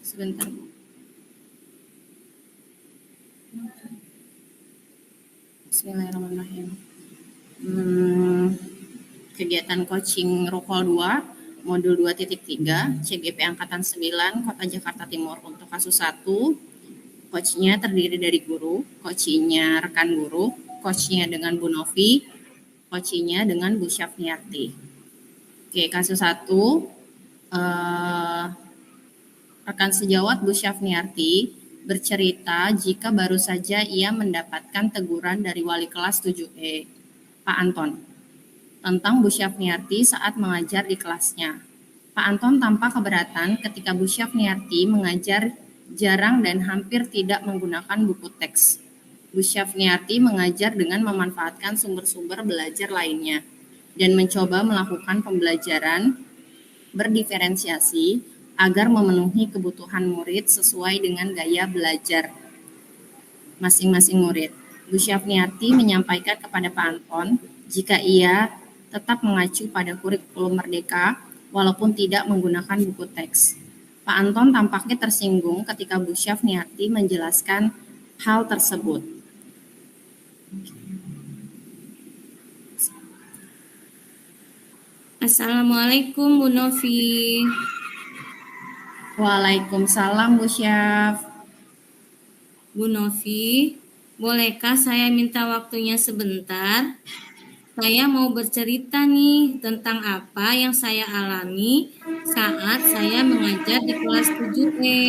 Sebentar, Bu. Bismillahirrahmanirrahim. Kegiatan coaching Rukol 2, modul 2.3, CGP Angkatan 9, Kota Jakarta Timur. Untuk kasus 1, coachnya terdiri dari guru, coachingnya rekan guru, coachnya dengan Bu Novi, coachingnya dengan Bu Syafniarti. Oke, kasus 1, rekan sejawat Bu Syafniarti bercerita jika baru saja ia mendapatkan teguran dari wali kelas 7E, Pak Anton, tentang Bu Syafniarti saat mengajar di kelasnya. Pak Anton tampak keberatan ketika Bu Syafniarti mengajar jarang dan hampir tidak menggunakan buku teks. Bu Syafniarti mengajar dengan memanfaatkan sumber-sumber belajar lainnya dan mencoba melakukan pembelajaran berdiferensiasi agar memenuhi kebutuhan murid sesuai dengan gaya belajar masing-masing murid. Bu Syafniarti menyampaikan kepada Pak Anton jika ia tetap mengacu pada kurikulum Merdeka walaupun tidak menggunakan buku teks. Pak Anton tampaknya tersinggung ketika Bu Syafniarti menjelaskan hal tersebut. Assalamualaikum Bu Novi. Waalaikumsalam Bu Syaf. Bu Novi, bolehkah saya minta waktunya sebentar? Saya mau bercerita nih tentang apa yang saya alami saat saya mengajar di kelas 7E.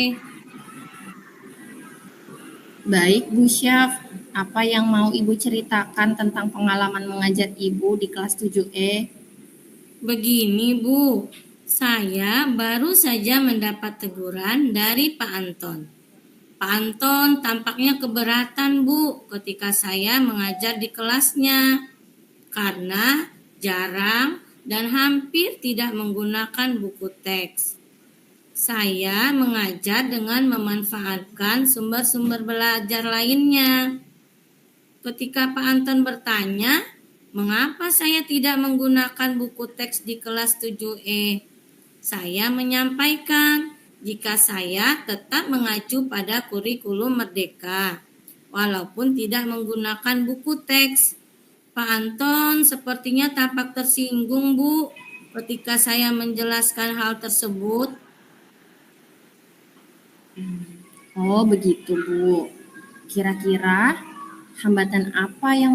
Baik Bu Syaf, apa yang mau Ibu ceritakan tentang pengalaman mengajar Ibu di kelas 7E? Begini Bu, saya baru saja mendapat teguran dari Pak Anton. Pak Anton tampaknya keberatan Bu ketika saya mengajar di kelasnya karena jarang dan hampir tidak menggunakan buku teks. Saya mengajar dengan memanfaatkan sumber-sumber belajar lainnya. Ketika Pak Anton bertanya, mengapa saya tidak menggunakan buku teks di kelas 7E? Saya menyampaikan jika saya tetap mengacu pada kurikulum Merdeka, walaupun tidak menggunakan buku teks. Pak Anton sepertinya tampak tersinggung, Bu, ketika saya menjelaskan hal tersebut. Oh begitu Bu. Kira-kira hambatan apa yang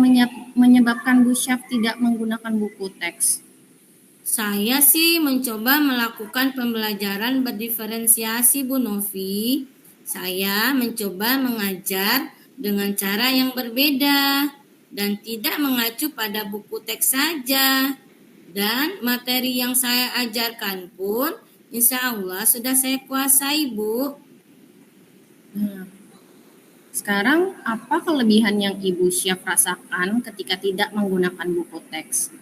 menyebabkan Bu Syaf tidak menggunakan buku teks? Saya sih mencoba melakukan pembelajaran berdiferensiasi Bu Novi. Saya mencoba mengajar dengan cara yang berbeda dan tidak mengacu pada buku teks saja. Dan materi yang saya ajarkan pun insya Allah sudah saya kuasai, Bu. Sekarang apa kelebihan yang Ibu Syaf rasakan ketika tidak menggunakan buku teks?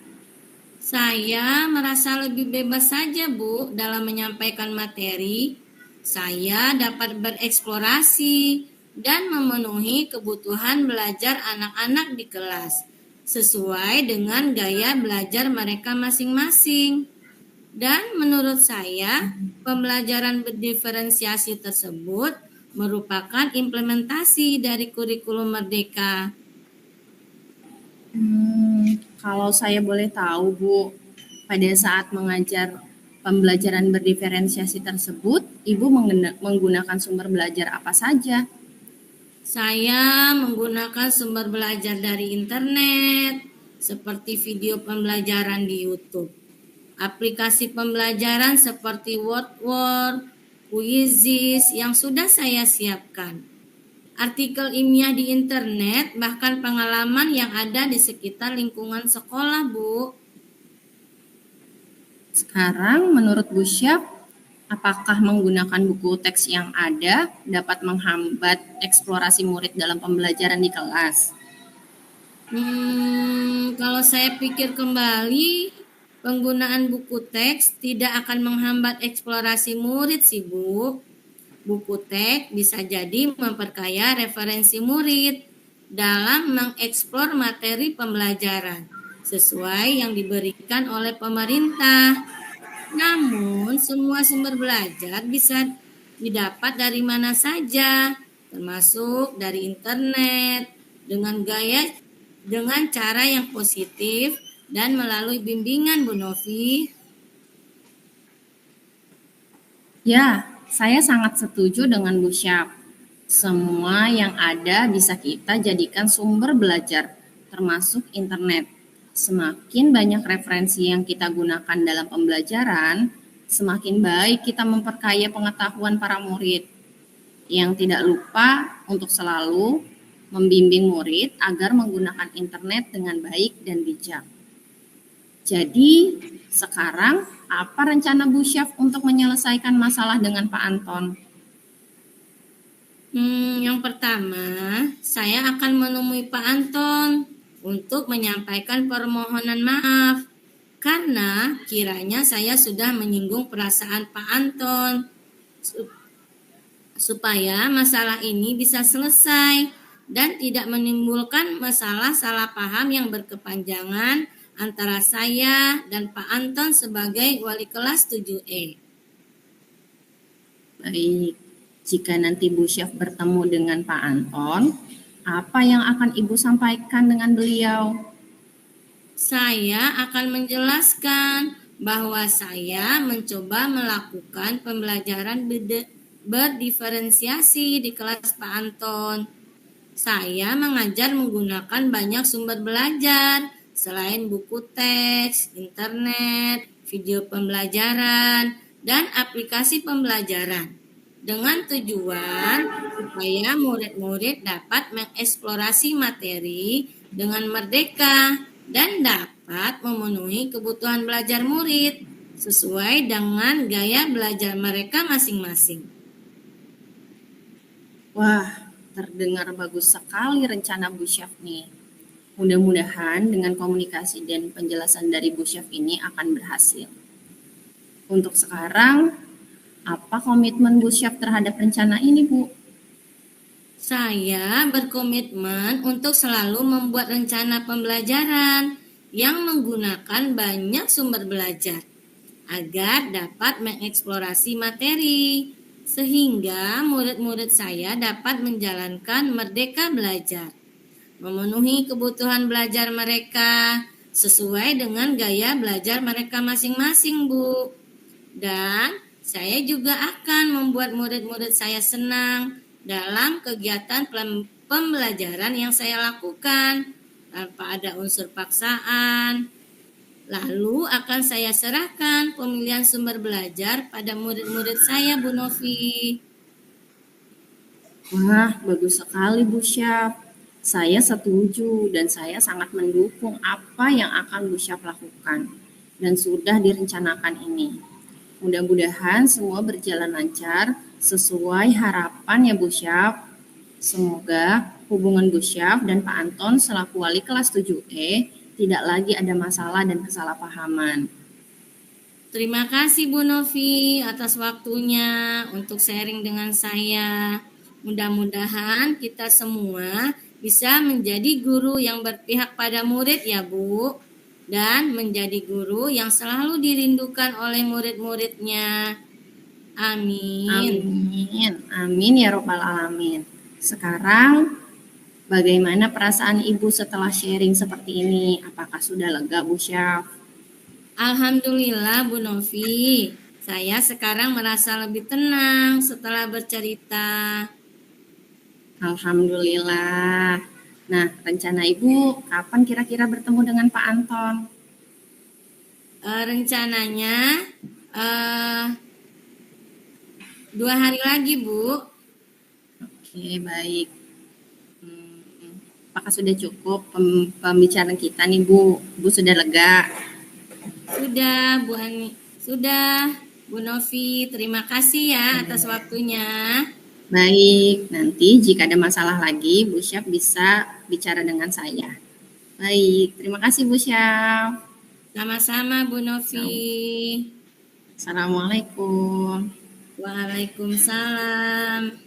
Saya merasa lebih bebas saja, Bu, dalam menyampaikan materi. Saya dapat bereksplorasi dan memenuhi kebutuhan belajar anak-anak di kelas sesuai dengan gaya belajar mereka masing-masing. Dan menurut saya, pembelajaran berdiferensiasi tersebut merupakan implementasi dari kurikulum Merdeka. Kalau saya boleh tahu Bu, pada saat mengajar pembelajaran berdiferensiasi tersebut, Ibu menggunakan sumber belajar apa saja? Saya menggunakan sumber belajar dari internet, seperti video pembelajaran di YouTube. Aplikasi pembelajaran seperti Wordword, Quizizz yang sudah saya siapkan. Artikel ilmiah di internet, bahkan pengalaman yang ada di sekitar lingkungan sekolah, Bu. Sekarang menurut Bu Syaf, apakah menggunakan buku teks yang ada dapat menghambat eksplorasi murid dalam pembelajaran di kelas? Kalau saya pikir kembali, penggunaan buku teks tidak akan menghambat eksplorasi murid sih, Bu. Buku teks bisa jadi memperkaya referensi murid dalam mengeksplor materi pembelajaran sesuai yang diberikan oleh pemerintah. Namun, semua sumber belajar bisa didapat dari mana saja, termasuk dari internet, dengan cara yang positif dan melalui bimbingan Bu Novi. Ya, saya sangat setuju dengan Bu Syaf. Semua yang ada bisa kita jadikan sumber belajar, termasuk internet. Semakin banyak referensi yang kita gunakan dalam pembelajaran, semakin baik kita memperkaya pengetahuan para murid. Yang tidak lupa untuk selalu membimbing murid agar menggunakan internet dengan baik dan bijak. Jadi, sekarang apa rencana Bu Syaf untuk menyelesaikan masalah dengan Pak Anton? Yang pertama, saya akan menemui Pak Anton untuk menyampaikan permohonan maaf karena kiranya saya sudah menyinggung perasaan Pak Anton supaya masalah ini bisa selesai dan tidak menimbulkan masalah salah paham yang berkepanjangan antara saya dan Pak Anton sebagai wali kelas 7E. Baik, jika nanti Bu Syaf bertemu dengan Pak Anton, apa yang akan Ibu sampaikan dengan beliau? Saya akan menjelaskan bahwa saya mencoba melakukan pembelajaran berdiferensiasi di kelas Pak Anton. Saya mengajar menggunakan banyak sumber belajar, selain buku teks, internet, video pembelajaran, dan aplikasi pembelajaran. Dengan tujuan supaya murid-murid dapat mengeksplorasi materi dengan merdeka dan dapat memenuhi kebutuhan belajar murid sesuai dengan gaya belajar mereka masing-masing. Wah, terdengar bagus sekali rencana Bu Syaf nih. Mudah-mudahan dengan komunikasi dan penjelasan dari Bu Syaf ini akan berhasil. Untuk sekarang, apa komitmen Bu Syaf terhadap rencana ini, Bu? Saya berkomitmen untuk selalu membuat rencana pembelajaran yang menggunakan banyak sumber belajar agar dapat mengeksplorasi materi, sehingga murid-murid saya dapat menjalankan merdeka belajar, memenuhi kebutuhan belajar mereka sesuai dengan gaya belajar mereka masing-masing, Bu. Dan saya juga akan membuat murid-murid saya senang dalam kegiatan pembelajaran yang saya lakukan tanpa ada unsur paksaan. Lalu akan saya serahkan pemilihan sumber belajar pada murid-murid saya, Bu Novi. Wah, bagus sekali Bu Syaf. Saya setuju dan saya sangat mendukung apa yang akan Bu Syaf lakukan dan sudah direncanakan ini. Mudah-mudahan semua berjalan lancar sesuai harapan ya Bu Syaf. Semoga hubungan Bu Syaf dan Pak Anton selaku wali kelas 7E tidak lagi ada masalah dan kesalahpahaman. Terima kasih Bu Novi atas waktunya untuk sharing dengan saya. Mudah-mudahan kita semua bisa menjadi guru yang berpihak pada murid ya Bu, dan menjadi guru yang selalu dirindukan oleh murid-muridnya. Amin. Amin. Amin ya robbal alamin. Sekarang bagaimana perasaan Ibu setelah sharing seperti ini? Apakah sudah lega Bu Syaf? Alhamdulillah Bu Novi, saya sekarang merasa lebih tenang setelah bercerita. Alhamdulillah. Nah, rencana Ibu kapan kira-kira bertemu dengan Pak Anton? Rencananya 2 hari lagi, Bu. Oke, baik. Apakah sudah cukup pembicaraan kita nih Bu? Bu sudah lega? Sudah, Bu Ani. Sudah, Bu Novi. Terima kasih ya atas waktunya. Baik, nanti jika ada masalah lagi, Bu Syaf bisa bicara dengan saya. Baik, terima kasih Bu Syaf. Sama-sama Bu Novi. Assalamualaikum. Waalaikumsalam.